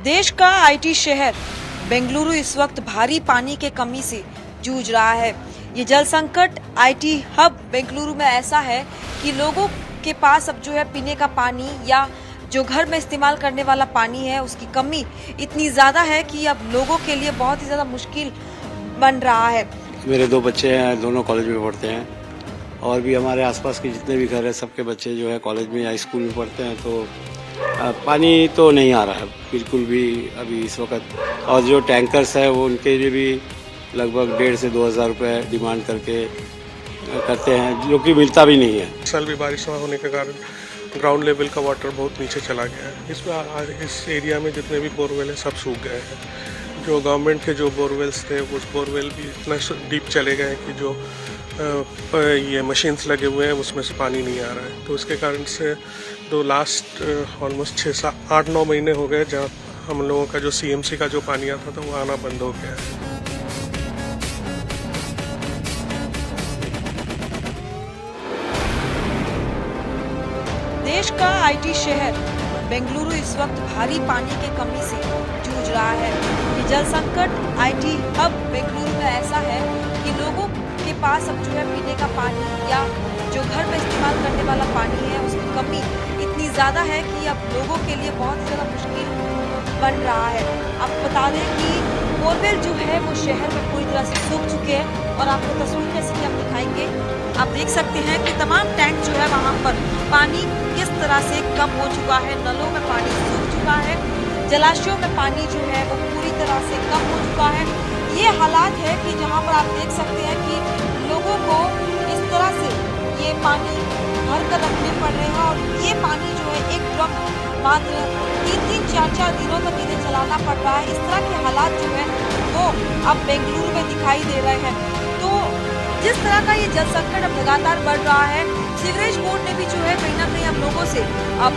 देश का आईटी शहर बेंगलुरु इस वक्त भारी पानी के कमी से जूझ रहा है। ये जल संकट आईटी हब बेंगलुरु में ऐसा है कि लोगों के पास अब जो है पीने का पानी या जो घर में इस्तेमाल करने वाला पानी है उसकी कमी इतनी ज्यादा है कि अब लोगों के लिए बहुत ही ज्यादा मुश्किल बन रहा है। मेरे दो बच्चे हैं, दोनों कॉलेज में पढ़ते हैं और भी हमारे आसपास के जितने भी घर हैं सबके बच्चे जो है कॉलेज में या स्कूल में पढ़ते हैं। तो पानी तो नहीं आ रहा है बिल्कुल भी अभी इस वक्त। और जो टैंकर्स है वो उनके लिए भी लगभग 1,500 से 2,000 रुपये डिमांड करते हैं, जो कि मिलता भी नहीं है। इस साल भी बारिश ना होने के कारण ग्राउंड लेवल का वाटर बहुत नीचे चला गया है। इसमें इस एरिया में जितने भी बोरवेल हैं सब सूख गए हैं। जो गवर्नमेंट के जो बोरवेल्स थे वो बोरवेल भी इतना डीप चले गए हैं कि जो ये मशीन्स लगे हुए हैं उसमें से पानी नहीं आ रहा है। तो उसके कारण से तो लास्ट ऑलमोस्ट 6-8-9 महीने हो गए जहाँ हम लोगों का जो सीएमसी का जो पानी आता था वो आना बंद हो गया है। देश का आईटी शहर बेंगलुरु इस वक्त भारी पानी के कमी से जूझ रहा है। ये जल संकट आईटी हब बेंगलुरु में ऐसा है कि लोगों के पास अब जो है पीने का पानी या जो घर में इस्तेमाल करने वाला पानी है उसकी कमी इतनी ज्यादा है कि अब लोगों के लिए बहुत ही ज्यादा मुश्किल बन रहा है। आपको बता दें कि बोरवेल जो है वो शहर में पूरी तरह से सूख चुके हैं और आपको तस्वीर जैसे कि हम दिखाएंगे आप देख सकते हैं कि तमाम टैंक जो है वहाँ पर पानी किस तरह से कम हो चुका है। नलों में पानी सूख चुका है, जलाशयों में पानी जो है वो पूरी तरह से कम हो चुका है। ये हालात है कि जहाँ पर आप देख सकते हैं कि लोगों को इस तरह से ये पानी भर कर रखने पड़ रहे हैं और ये पानी जो है एक ड्रम मात्र 3-3, 4-4 दिनों तक इन्हें चलाना पड़ रहा है। इस तरह के हालात जो है वो अब बेंगलुरु में दिखाई दे रहे हैं। तो जिस तरह का ये जल संकट अब लगातार बढ़ रहा है, सीवरेज बोर्ड ने भी जो है कहीं ना कहीं हम लोगों से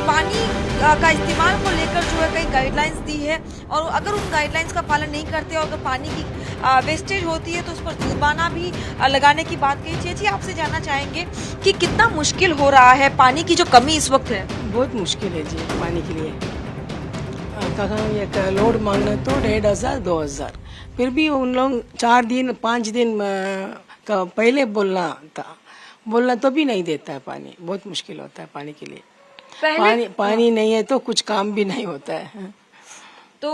पानी का इस्तेमाल को लेकर जो है कई गाइडलाइंस दी है और अगर उन गाइडलाइंस का पालन नहीं करते और अगर पानी की वेस्टेज होती है तो उस पर जुर्माना भी लगाने की बात कही। चेची आपसे जानना चाहेंगे कि कितना मुश्किल हो रहा है पानी की जो कमी इस वक्त है? बहुत मुश्किल है जी पानी के लिए। कहाँ ये लोड मांगना तो 1,500-2,000, फिर भी उन लोग 4 दिन 5 दिन का पहले बोलना तो भी नहीं देता है पानी। बहुत मुश्किल होता है पानी के लिए। पानी नहीं है तो कुछ काम भी नहीं होता है। तो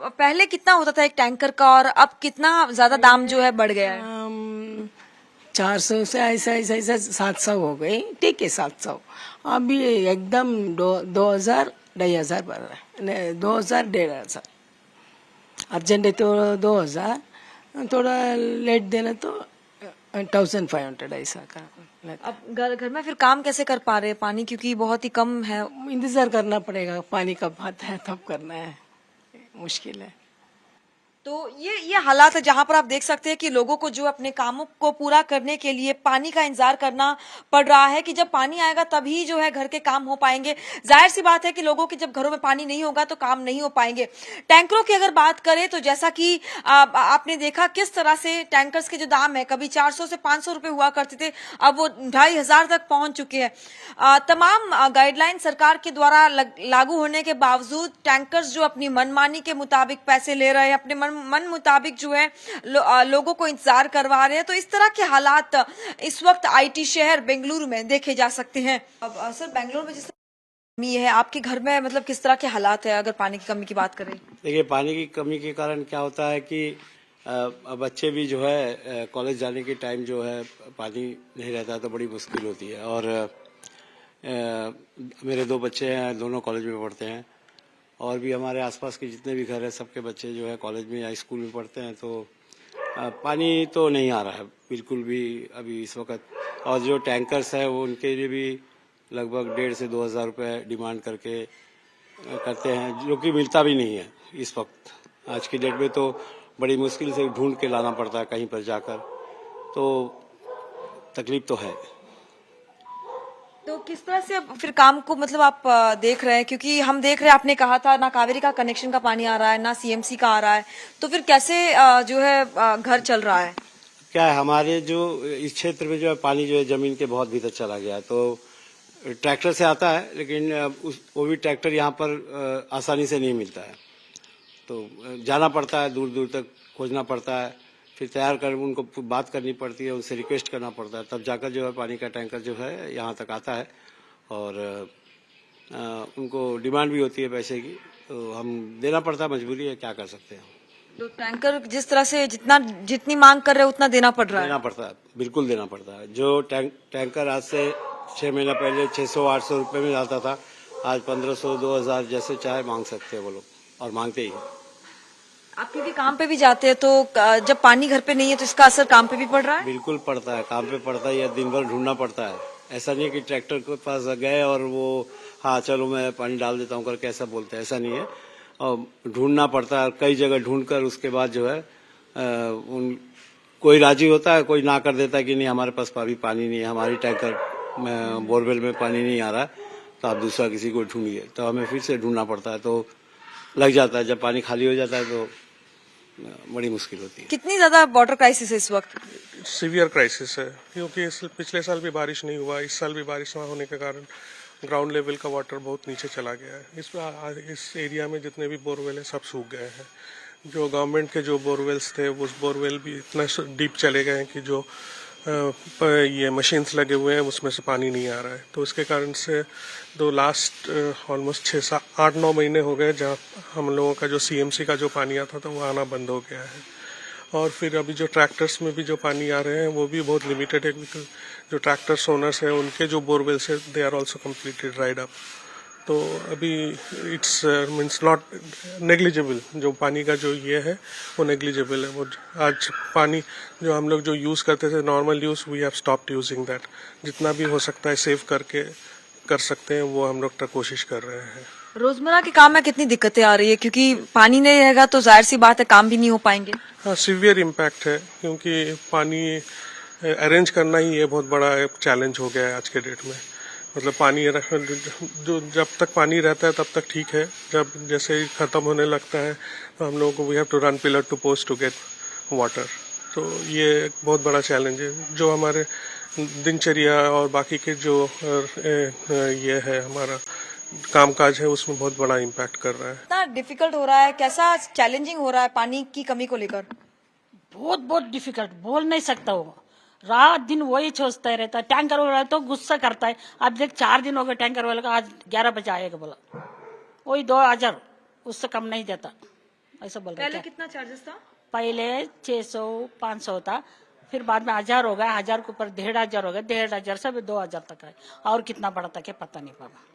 पहले कितना होता था एक टैंकर का और अब कितना ज्यादा दाम जो है बढ़ गया है? 400 से ऐसा 700 हो गई। ठीक है 700। अभी एकदम 2,000-2,500 बढ़ रहा है। 2,000-1,500 अर्जेंट है तो 2,000, थोड़ा लेट देना तो 1,500 ऐसा का। अब घर में फिर काम कैसे कर पा रहे हैं पानी क्योंकि बहुत ही कम है? इंतजार करना पड़ेगा, पानी कब आता है तब करना है, मुश्किल है। तो ये हालात है जहां पर आप देख सकते हैं कि लोगों को जो अपने कामों को पूरा करने के लिए पानी का इंतजार करना पड़ रहा है कि जब पानी आएगा तभी जो है घर के काम हो पाएंगे। जाहिर सी बात है कि लोगों के जब घरों में पानी नहीं होगा तो काम नहीं हो पाएंगे। टैंकरों की अगर बात करें तो जैसा कि आपने देखा किस तरह से टैंकर्स के जो दाम है कभी 400 से 500 रुपए हुआ करते थे, अब वो 2,500 तक पहुंच चुके हैं। तमाम गाइडलाइन सरकार के द्वारा लागू होने के बावजूद टैंकर्स जो अपनी मनमानी के मुताबिक पैसे ले रहे हैं, अपने मन मुताबिक जो है लोगों को इंतजार करवा रहे हैं। तो इस तरह के हालात इस वक्त आईटी शहर बेंगलुरु में देखे जा सकते हैं। अब सर बेंगलुरु में जिस कमी है आपके घर में मतलब किस तरह के हालात है अगर पानी की कमी की बात करें? देखिए पानी की कमी के कारण क्या होता है कि बच्चे भी जो है कॉलेज जाने के टाइम जो है पानी नहीं रहता तो बड़ी मुश्किल होती है। और मेरे दो बच्चे हैं, दोनों कॉलेज में पढ़ते हैं और भी हमारे आसपास के जितने भी घर हैं सबके बच्चे जो है कॉलेज में या स्कूल में पढ़ते हैं। तो पानी तो नहीं आ रहा है बिल्कुल भी अभी इस वक्त। और जो टैंकर्स है वो उनके लिए भी लगभग 1,500 से 2,000 रुपये डिमांड करते हैं, जो कि मिलता भी नहीं है इस वक्त। आज की डेट में तो बड़ी मुश्किल से ढूंढ के लाना पड़ता है कहीं पर जाकर, तो तकलीफ तो है। तो किस तरह से फिर काम को मतलब आप देख रहे हैं क्योंकि हम देख रहे हैं आपने कहा था ना कावेरी का कनेक्शन का पानी आ रहा है ना सीएमसी का आ रहा है, तो फिर कैसे जो है घर चल रहा है? क्या है हमारे जो इस क्षेत्र में जो है पानी जो है जमीन के बहुत भीतर चला गया है, तो ट्रैक्टर से आता है लेकिन वो भी ट्रैक्टर यहाँ पर आसानी से नहीं मिलता है। तो जाना पड़ता है, दूर दूर तक खोजना पड़ता है, फिर तैयार कर उनको बात करनी पड़ती है, उनसे रिक्वेस्ट करना पड़ता है, तब जाकर जो है पानी का टैंकर जो है यहाँ तक आता है। और उनको डिमांड भी होती है पैसे की, तो हम देना पड़ता है, मजबूरी है, क्या कर सकते हैं। तो टैंकर जिस तरह से जितनी मांग कर रहे हो उतना देना पड़ रहा है। देना पड़ता है, बिल्कुल देना पड़ता है। जो टैंकर आज से 6 महीना पहले 600-800 रुपये में जाता था, आज 1500-2000 जैसे चाहे मांग सकते हैं वो लोग, और मांगते ही हैं। आप क्योंकि काम पे भी जाते हैं, तो जब पानी घर पे नहीं है तो इसका असर काम पे भी पड़ रहा है। बिल्कुल पड़ता है, काम पे पड़ता है, या दिन भर ढूंढना पड़ता है। ऐसा नहीं है कि ट्रैक्टर के पास गए और वो हाँ चलो मैं पानी डाल देता हूँ करके ऐसा बोलते हैं, ऐसा नहीं है। और ढूंढना पड़ता है, कई जगह ढूंढकर उसके बाद जो है कोई राजी होता है, कोई ना कर देता है कि नहीं हमारे पास अभी पानी नहीं है, हमारी टैंकर बोरवेल में पानी नहीं आ रहा है, तो आप दूसरा किसी को ढूंढिए। तो हमें फिर से ढूंढना पड़ता है, तो लग जाता है। जब पानी खाली हो जाता है तो बड़ी मुश्किल होती है। कितनी ज्यादा वाटर क्राइसिस है इस वक्त। सीवियर क्राइसिस है, क्योंकि पिछले साल भी बारिश नहीं हुआ, इस साल भी बारिश ना होने के कारण ग्राउंड लेवल का वाटर बहुत नीचे चला गया है। इस एरिया में जितने भी बोरवेल है सब सूख गए हैं। जो गवर्नमेंट के जो बोरवेल्स थे, उस बोरवेल भी इतना डीप चले गए हैं कि जो ये मशीन्स लगे हुए हैं उसमें से पानी नहीं आ रहा है। तो इसके कारण से लास्ट ऑलमोस्ट 6-8-9 महीने हो गए जहाँ हम लोगों का जो सीएमसी का जो पानी आता था वो आना बंद हो गया है। और फिर अभी जो ट्रैक्टर्स में भी जो पानी आ रहे हैं वो भी बहुत लिमिटेड है, क्योंकि जो ट्रैक्टर्स ओनर्स हैं उनके जो बोरवेल्स है they are also completely dried up. तो अभी इट्स मीन्स नॉट नेग्लिजिबल, जो पानी का जो ये है वो नेग्लिजिबल है। वो आज पानी जो हम लोग जो यूज़ करते थे normal use, we have stopped using that. जितना भी हो सकता है सेव करके कर सकते हैं वो हम लोग कोशिश कर रहे हैं। रोजमर्रा के काम में कितनी दिक्कतें आ रही है, क्योंकि पानी नहीं रहेगा तो जाहिर सी बात है काम भी नहीं हो पाएंगे। हाँ, सीवियर इम्पैक्ट है, क्योंकि पानी अरेंज करना ही ये बहुत बड़ा चैलेंज हो गया है आज के डेट में। मतलब पानी जो जब तक पानी रहता है तब तक ठीक है, जब जैसे ही खत्म होने लगता है तो हम लोगों को we have to run pillar to post to get water. तो ये एक बहुत बड़ा चैलेंज है जो हमारे दिनचर्या और बाकी के जो ये है हमारा कामकाज है उसमें बहुत बड़ा इम्पैक्ट कर रहा है। कितना डिफिकल्ट हो रहा है, कैसा चैलेंजिंग हो रहा है पानी की कमी को लेकर। बहुत डिफिकल्ट, बोल नहीं सकता वो। रात दिन वही सोचता रहता है। टैंकर वाला तो गुस्सा करता है। अब देख 4 दिन हो गए टैंकर वाले का, आज 11 बजे आएगा बोला, वही 2000, उससे कम नहीं देता, ऐसा बोल रहा। पहले कितना चार्जेस था? पहले 600-500 था, फिर बाद में 1000 हो गया, 1000 के ऊपर 1500 हो गया, 1500 से 2000 तक है, और कितना बढ़ा था क्या पता नहीं पावा।